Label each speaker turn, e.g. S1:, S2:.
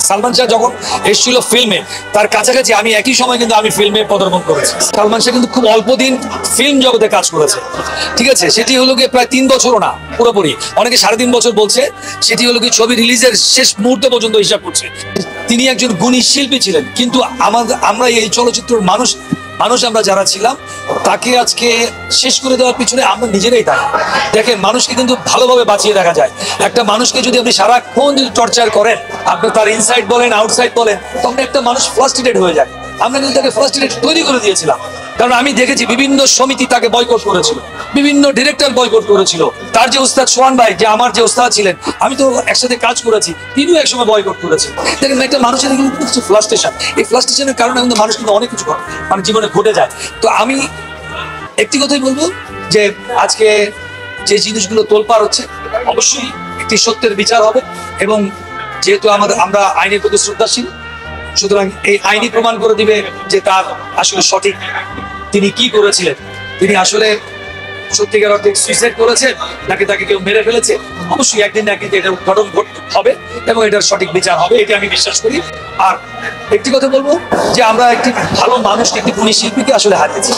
S1: সালমান শাহ যখন এসেছিল ফিল্মে, তার কাছাকাছি আমি একই সময় কিন্তু আমি ফিল্মে পদার্পণ করেছি। সালমান শাহ কিন্তু খুব অল্প দিন ফিল্ম জগতে কাজ করেছে, ঠিক আছে। সেটি হলো গিয়ে প্রায় 3 বছরও না, পুরোপুরি অনেকে 3.5 বছর বলছে। সেটি হলো কি ছবি রিলিজের শেষ মুহূর্ত পর্যন্ত হিসাব করছে। তিনি একজন গুণী শিল্পী ছিলেন, কিন্তু আমরা এই চলচ্চিত্রের মানুষ আমরা যারা ছিলাম, তাকে আজকে শেষ করে দেওয়ার পিছনে আমরা নিজেরাই দায়ী। দেখেন, মানুষকে কিন্তু ভালোভাবে বাঁচিয়ে রাখা যায়। একটা মানুষকে যদি আপনি সারাক্ষণ যদি টর্চার করেন, আপনি তার ইনসাইড বলেন আউটসাইড বলেন, তখন একটা মানুষ ফ্রাস্ট্রেটেড হয়ে যায়। আমরা কিন্তু তাকে ফ্রাস্ট্রেটেড তৈরি করে দিয়েছিলাম, কারণ আমি দেখেছি বিভিন্ন সমিতি তাকে বয়কট করেছিল, বিভিন্ন ডিরেক্টর বয়কট করেছিল। তার যে উস্তাদ সোহান ভাই, যে আমার যে উস্তাদ ছিলেন, আমি তো একসাথে কাজ করেছি, তিনিও একসময় বয়কট করেছেন। দেখেন, একটা মানুষের কিন্তু ফ্রাস্ট্রেশন, এই ফ্রাস্ট্রেশনের কারণে কিন্তু মানুষ কিন্তু অনেক কিছু মানে জীবনে ঘটে যায়। তো আমি একটি কথাই বলবো যে আজকে যে জিনিসগুলো তোলপাড় হচ্ছে, অবশ্যই একটি সত্যের বিচার হবে। এবং যেহেতু আমরা আইনের প্রতি শ্রদ্ধাশীল, সুতরাং এই আইনি প্রমাণ করে দিবে যে তার আসলে সঠিক তিনি কি করেছিলেন। তিনি আসলে সত্যিকার অর্থে সুইসাইড করেছেন নাকি তাকে কেউ মেরে ফেলেছে, অবশ্যই একদিন না একদিন এটা উদ্ঘাটন হবে এবং এটার সঠিক বিচার হবে, এটা আমি বিশ্বাস করি। আর একটি কথা বলবো যে আমরা একটি ভালো মানুষকে, একটি গুণী শিল্পীকে আসলে হারিয়েছি।